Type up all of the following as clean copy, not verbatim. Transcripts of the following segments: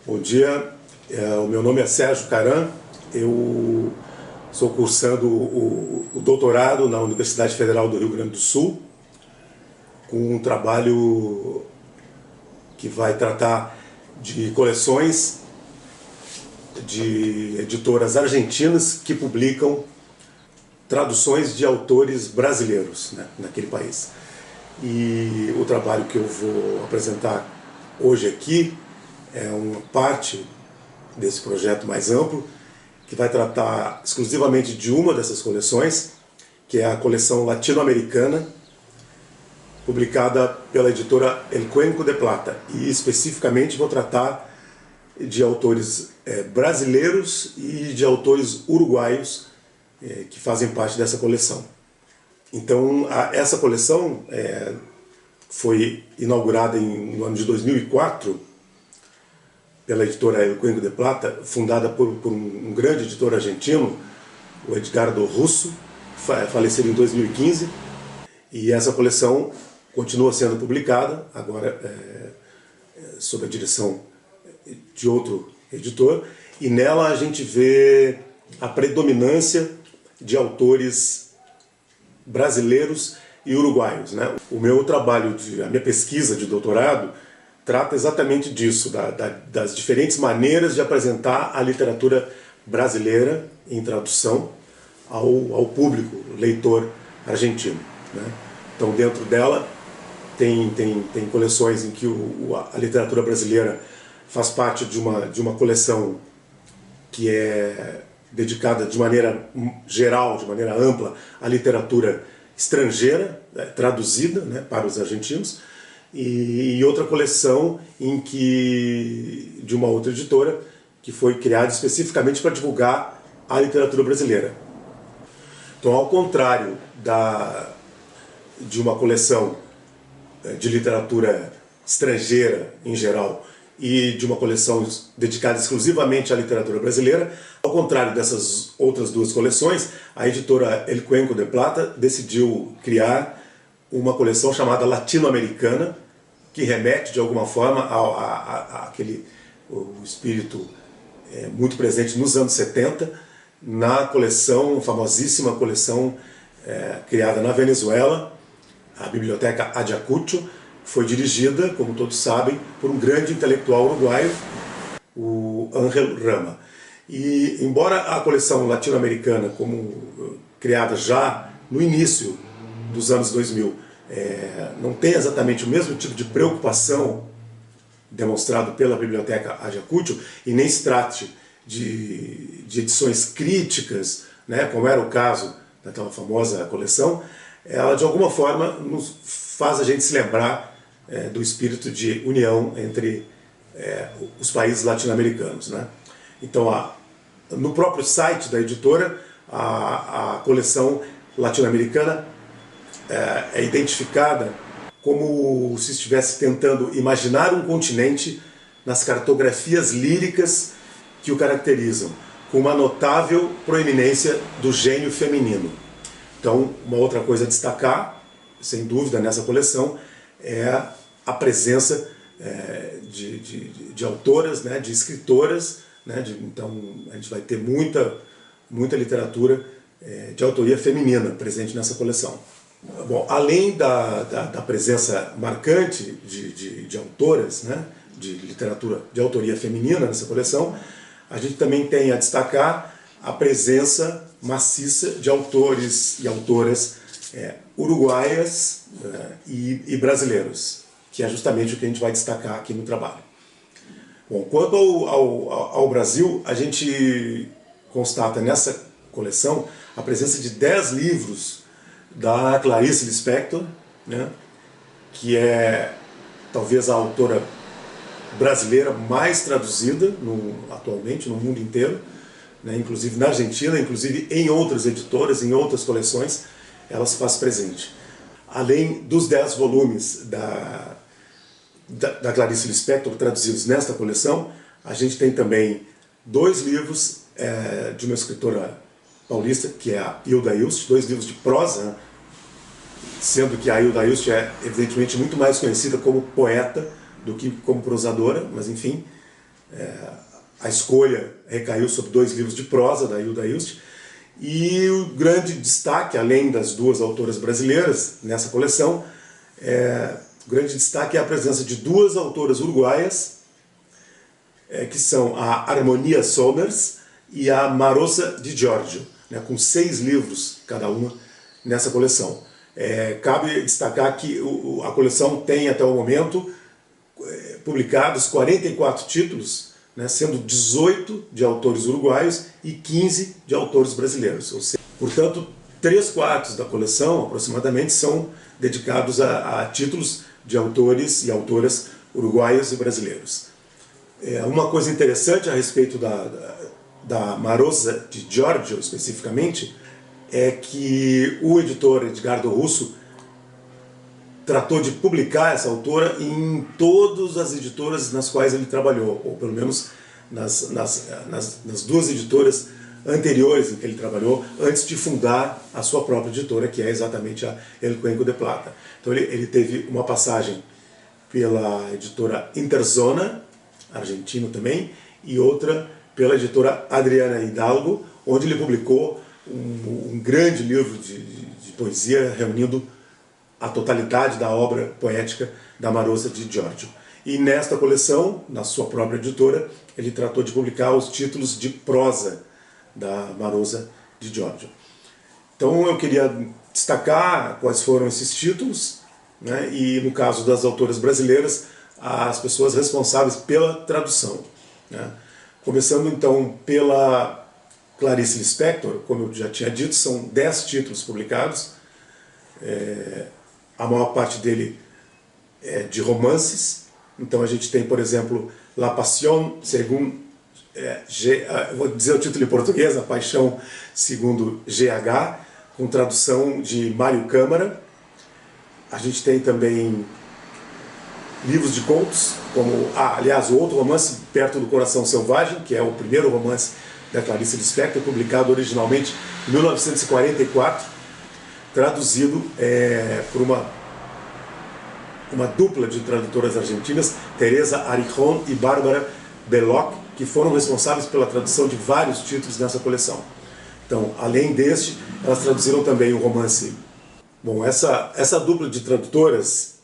Bom dia, o meu nome é Sérgio Caran, eu sou cursando o doutorado na Universidade Federal do Rio Grande do Sul, com um trabalho que vai tratar de coleções de editoras argentinas que publicam traduções de autores brasileiros, né, naquele país. E o trabalho que eu vou apresentar hoje aqui é uma parte desse projeto mais amplo, que vai tratar exclusivamente de uma dessas coleções, que é a coleção latino-americana, publicada pela editora El Cuenco de Plata. E especificamente vou tratar de autores brasileiros e de autores uruguaios que fazem parte dessa coleção. Então, essa coleção foi inaugurada no ano de 2004 pela editora El Cuenco de Plata, fundada por um grande editor argentino, o Edgardo Russo, falecido em 2015. E essa coleção continua sendo publicada, agora sob a direção de outro editor, e nela a gente vê a predominância de autores brasileiros e uruguaios, né? O meu trabalho, a minha pesquisa de doutorado, trata exatamente disso, das diferentes maneiras de apresentar a literatura brasileira em tradução ao público, leitor argentino, né? Então, dentro dela, tem coleções em que a literatura brasileira faz parte de uma coleção que é dedicada de maneira geral, de maneira ampla, à literatura estrangeira, traduzida, né, para os argentinos, e outra coleção de uma outra editora que foi criada especificamente para divulgar a literatura brasileira. Então, ao contrário de uma coleção de literatura estrangeira em geral e de uma coleção dedicada exclusivamente à literatura brasileira, ao contrário dessas outras duas coleções, a editora El Cuenco de Plata decidiu criar uma coleção chamada latino-americana, que remete de alguma forma o espírito muito presente nos anos 70, na coleção, famosíssima coleção criada na Venezuela, a Biblioteca Ayacucho. Foi dirigida, como todos sabem, por um grande intelectual uruguaio, o Ángel Rama. E, embora a coleção latino-americana, como criada já no início dos anos 2000, não tenha exatamente o mesmo tipo de preocupação demonstrado pela Biblioteca Ayacucho, e nem se trate de edições críticas, né, como era o caso daquela famosa coleção, ela de alguma forma faz a gente se lembrar do espírito de união entre os países latino-americanos, né? Então, no próprio site da editora, a coleção latino-americana é identificada como se estivesse tentando imaginar um continente nas cartografias líricas que o caracterizam, com uma notável proeminência do gênio feminino. Então, uma outra coisa a destacar, sem dúvida, nessa coleção, é a presença de autoras, né, de escritoras, né, então a gente vai ter muita literatura de autoria feminina presente nessa coleção. Bom, além da presença marcante de autoras, né, de literatura de autoria feminina nessa coleção, a gente também tem a destacar a presença maciça de autores e autoras uruguaias e brasileiros, que é justamente o que a gente vai destacar aqui no trabalho. Bom, quanto ao Brasil, a gente constata nessa coleção a presença de 10 livros da Clarice Lispector, né, que é talvez a autora brasileira mais traduzida atualmente no mundo inteiro, né, inclusive na Argentina, inclusive em outras editoras, em outras coleções, ela se faz presente. Além dos 10 volumes da Clarice Lispector traduzidos nesta coleção, a gente tem também 2 livros de uma escritora paulista, que é a Hilda Hilst, 2 livros de prosa, sendo que a Hilda Hilst é evidentemente muito mais conhecida como poeta do que como prosadora, mas enfim, A escolha recaiu sobre 2 livros de prosa da Hilda Hilst, e o grande destaque, além das 2 autoras brasileiras nessa coleção, o grande destaque é a presença de 2 autoras uruguaias, que são a Harmonia Somers e a Marosa Di Giorgio, né, com 6 livros cada uma nessa coleção. Cabe destacar que a coleção tem até o momento publicados 44 títulos, né, sendo 18 de autores uruguaios e 15 de autores brasileiros. Ou seja, portanto, 3/4 da coleção, aproximadamente, são dedicados a títulos de autores e autoras uruguaios e brasileiros. Uma coisa interessante a respeito da Marosa Di Giorgio, especificamente, é que o editor Edgardo Russo tratou de publicar essa autora em todas as editoras nas quais ele trabalhou, ou pelo menos nas 2 editoras anteriores em que ele trabalhou, antes de fundar a sua própria editora, que é exatamente a El Cuenco de Plata. Então ele teve uma passagem pela editora Interzona, argentino também, e outra pela editora Adriana Hidalgo, onde ele publicou um grande livro de poesia reunindo a totalidade da obra poética da Marosa Di Giorgio. E nesta coleção, na sua própria editora, ele tratou de publicar os títulos de prosa da Marosa Di Giorgio. Então eu queria destacar quais foram esses títulos, né, e no caso das autoras brasileiras, as pessoas responsáveis pela tradução, né. Começando então pela Clarice Lispector, como eu já tinha dito, são 10 títulos publicados. A maior parte dele é de romances. Então a gente tem, por exemplo, La Passion según vou dizer o título em português, A Paixão segundo GH, com tradução de Mário Câmara. A gente tem também livros de contos, como, aliás, o outro romance, Perto do Coração Selvagem, que é o primeiro romance da Clarice Lispector, publicado originalmente em 1944, traduzido por uma dupla de tradutoras argentinas, Teresa Arjón e Bárbara Belloc, que foram responsáveis pela tradução de vários títulos nessa coleção. Então, além deste, elas traduziram também o romance. Bom, essa dupla de tradutoras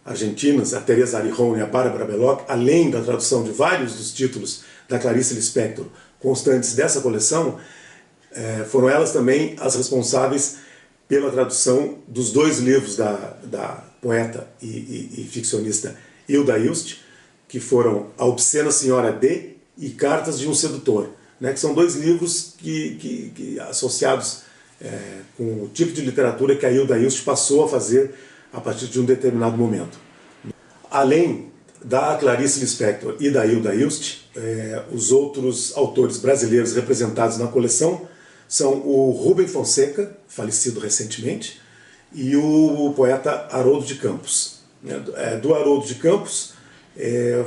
argentinas, a Teresa Arjón e a Bárbara Belloc, além da tradução de vários dos títulos da Clarice Lispector constantes dessa coleção, foram elas também as responsáveis pela tradução dos 2 livros da poeta e ficcionista Hilda Hilst, que foram A Obscena Senhora D e Cartas de um Sedutor, né, que são 2 livros que associados com o tipo de literatura que a Hilda Hilst passou a fazer a partir de um determinado momento. Além da Clarice Lispector e da Hilda Hilst, os outros autores brasileiros representados na coleção são o Rubem Fonseca, falecido recentemente, e o poeta Haroldo de Campos. Do Haroldo de Campos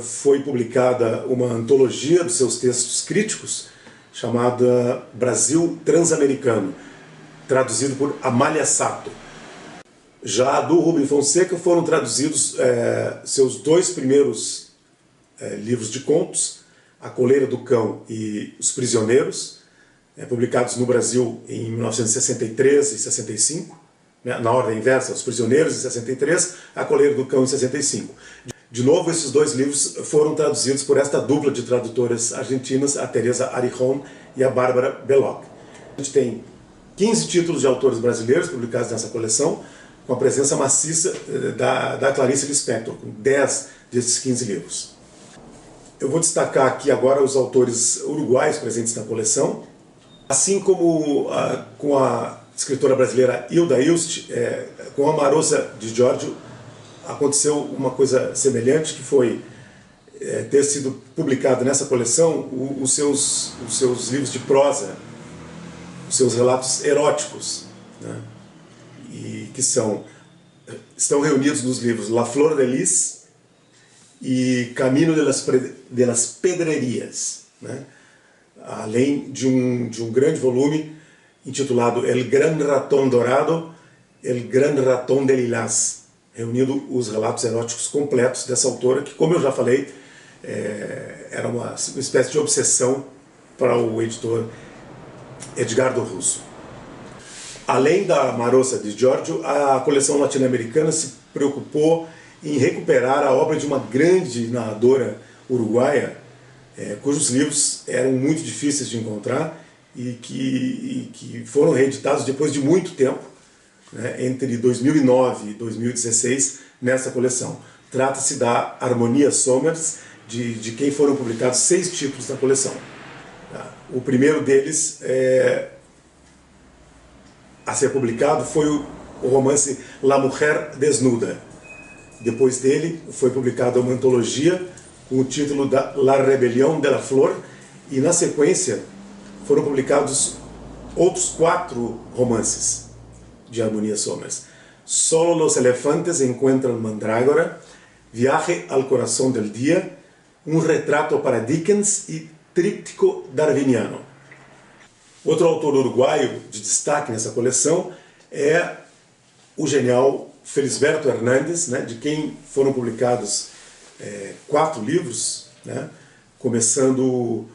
foi publicada uma antologia dos seus textos críticos chamada Brasil Transamericano, traduzido por Amália Sato. Já do Rubem Fonseca foram traduzidos seus 2 primeiros livros de contos, A Coleira do Cão e Os Prisioneiros, publicados no Brasil em 1963 e 65, né, na ordem inversa, Os Prisioneiros em 63, A Coleira do Cão em 65. De novo, esses 2 livros foram traduzidos por esta dupla de tradutoras argentinas, a Teresa Arjón e a Bárbara Belloc. A gente tem 15 títulos de autores brasileiros publicados nessa coleção, com a presença maciça da Clarice Lispector, com 10 desses 15 livros. Eu vou destacar aqui agora os autores uruguaios presentes na coleção. Assim como com a escritora brasileira Hilda Hilst, com a Marosa Di Giorgio, aconteceu uma coisa semelhante, que foi ter sido publicado nessa coleção os seus livros de prosa, os seus relatos eróticos, né? E que estão reunidos nos livros La Flor de Lis e Camino de las Pedrerias, né? Além de um grande volume intitulado El Gran Ratón Dorado, El Gran Ratón de Lilás, reunindo os relatos eróticos completos dessa autora, que, como eu já falei, era uma espécie de obsessão para o editor Edgardo Russo. Além da Marosa di Giorgio, a coleção latino-americana se preocupou em recuperar a obra de uma grande narradora uruguaia, cujos livros eram muito difíceis de encontrar e que foram reeditados depois de muito tempo, né, entre 2009 e 2016, nessa coleção. Trata-se da Harmonia Somers, de quem foram publicados 6 títulos da coleção. O primeiro deles a ser publicado foi o romance La Mujer Desnuda. Depois dele foi publicada uma antologia com o título da La Rebelión de la Flor, e na sequência foram publicados outros 4 romances de Harmonia Somers: Solo los elefantes encuentran mandrágora, Viaje al corazón del día, Un retrato para Dickens e Tríptico darwiniano. Outro autor uruguaio de destaque nessa coleção é o genial Felisberto Hernández, né, de quem foram publicados 4 livros, né, começando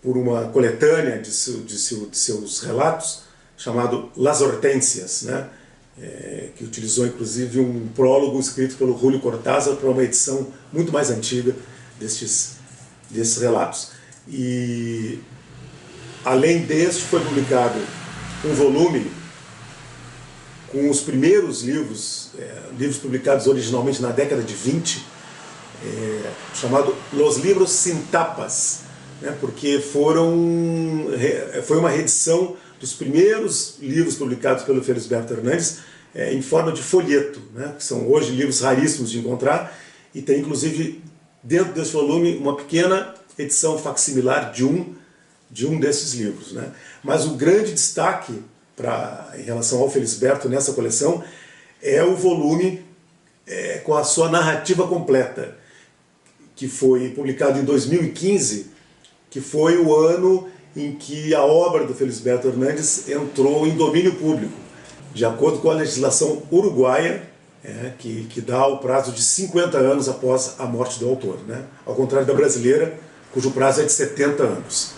por uma coletânea de seus relatos, chamado Las Hortensias, né, que utilizou inclusive um prólogo escrito pelo Julio Cortázar para uma edição muito mais antiga desses relatos. E além deste, foi publicado um volume com os primeiros livros publicados originalmente na década de 20, chamado Los Libros Sin Tapas, né, porque foi uma reedição dos primeiros livros publicados pelo Felisberto Hernández em forma de folheto, né, que são hoje livros raríssimos de encontrar, e tem inclusive dentro desse volume uma pequena edição facsimilar de um desses livros, né. Mas o grande destaque em relação ao Felisberto nessa coleção é o volume com a sua narrativa completa, que foi publicado em 2015, que foi o ano em que a obra do Felisberto Hernández entrou em domínio público, de acordo com a legislação uruguaia, que dá o prazo de 50 anos após a morte do autor, né? Ao contrário da brasileira, cujo prazo é de 70 anos.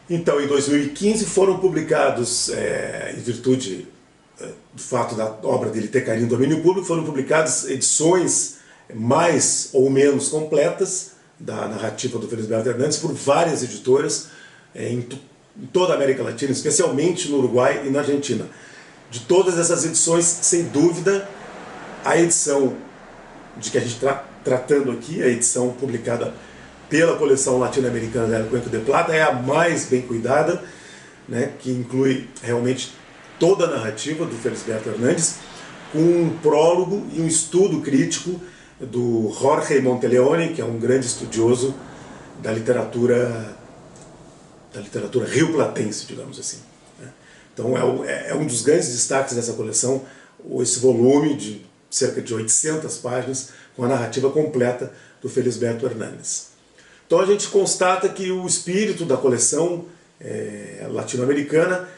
Então, em 2015, foram publicados, em virtude do fato da obra dele ter caído em domínio público, foram publicadas edições mais ou menos completas da narrativa do Felisberto Hernández por várias editoras em toda a América Latina, especialmente no Uruguai e na Argentina. De todas essas edições, sem dúvida, a edição de que a gente está tratando aqui, a edição publicada pela coleção latino-americana El Cuento de Plata, é a mais bem cuidada, né, que inclui realmente toda a narrativa do Felisberto Hernández, com um prólogo e um estudo crítico do Jorge Monteleone, que é um grande estudioso da literatura rioplatense, digamos assim. Então é um dos grandes destaques dessa coleção, esse volume de cerca de 800 páginas com a narrativa completa do Felisberto Hernández. Então a gente constata que o espírito da coleção latino-americana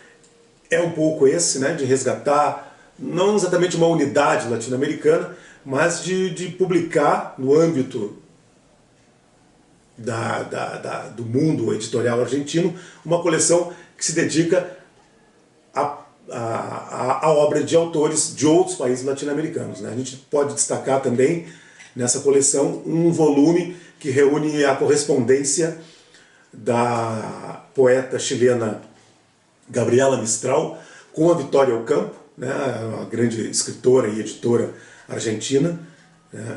é um pouco esse, né, de resgatar não exatamente uma unidade latino-americana, mas de publicar no âmbito do mundo editorial argentino uma coleção que se dedica à obra de autores de outros países latino-americanos, né? A gente pode destacar também nessa coleção um volume que reúne a correspondência da poeta chilena Gabriela Mistral com a Vitória Ocampo, né, uma grande escritora e editora argentina.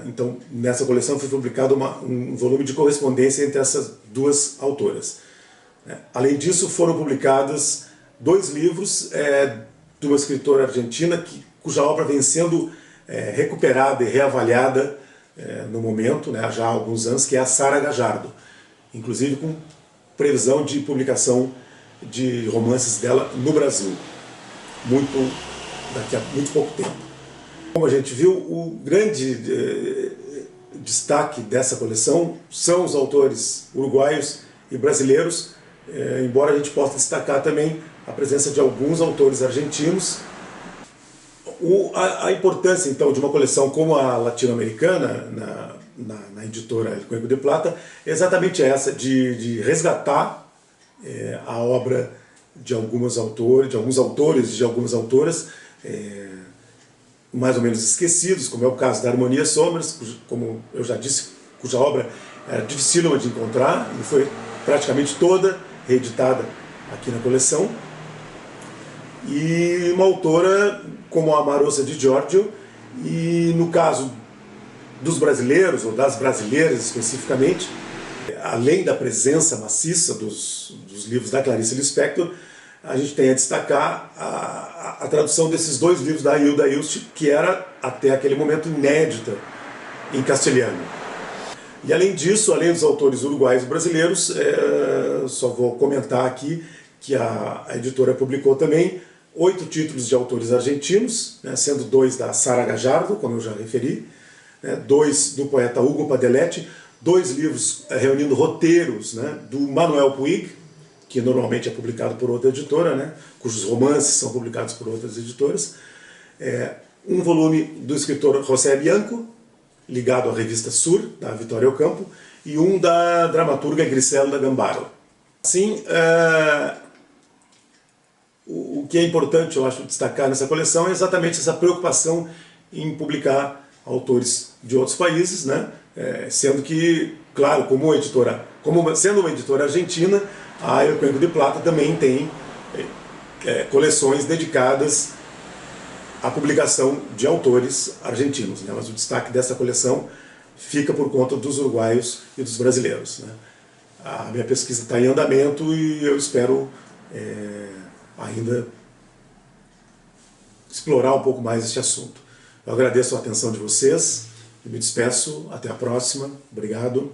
Então, nessa coleção foi publicado um volume de correspondência entre essas duas autoras. Além disso, foram publicados 2 livros de uma escritora argentina cuja obra vem sendo recuperada e reavaliada no momento, né, já há alguns anos, que é a Sara Gajardo, inclusive com previsão de publicação de romances dela no Brasil, daqui a muito pouco tempo. Como a gente viu, o grande destaque dessa coleção são os autores uruguaios e brasileiros, embora a gente possa destacar também a presença de alguns autores argentinos. A importância, então, de uma coleção como a latino-americana na editora El Cuenco de Plata é exatamente essa, de resgatar a obra de alguns autores e de algumas autoras mais ou menos esquecidos, como é o caso da Harmonia Somers, como eu já disse, cuja obra era dificílima de encontrar e foi praticamente toda reeditada aqui na coleção. E uma autora como a Marosa Di Giorgio, e no caso dos brasileiros, ou das brasileiras especificamente, além da presença maciça dos livros da Clarice Lispector, a gente tem a destacar a tradução desses dois livros da Hilda Hilst, que era até aquele momento inédita em castelhano. E além disso, além dos autores uruguaios e brasileiros, só vou comentar aqui que a editora publicou também 8 títulos de autores argentinos, né, sendo 2 da Sara Gajardo, como eu já referi, 2 do poeta Hugo Padelletti, 2 livros reunindo roteiros, né, do Manuel Puig, que normalmente é publicado por outra editora, né, cujos romances são publicados por outras editoras, um volume do escritor José Bianco, ligado à revista Sur, da Vitória Ocampo, e um da dramaturga Griselda Gambaro. Assim, o que é importante, eu acho, destacar nessa coleção é exatamente essa preocupação em publicar autores de outros países, né? Sendo que, claro, sendo uma editora argentina, a El Cuenco de Plata também tem coleções dedicadas à publicação de autores argentinos, né? Mas o destaque dessa coleção fica por conta dos uruguaios e dos brasileiros, né? A minha pesquisa está em andamento e eu espero ainda explorar um pouco mais este assunto. Eu agradeço a atenção de vocês e me despeço. Até a próxima. Obrigado.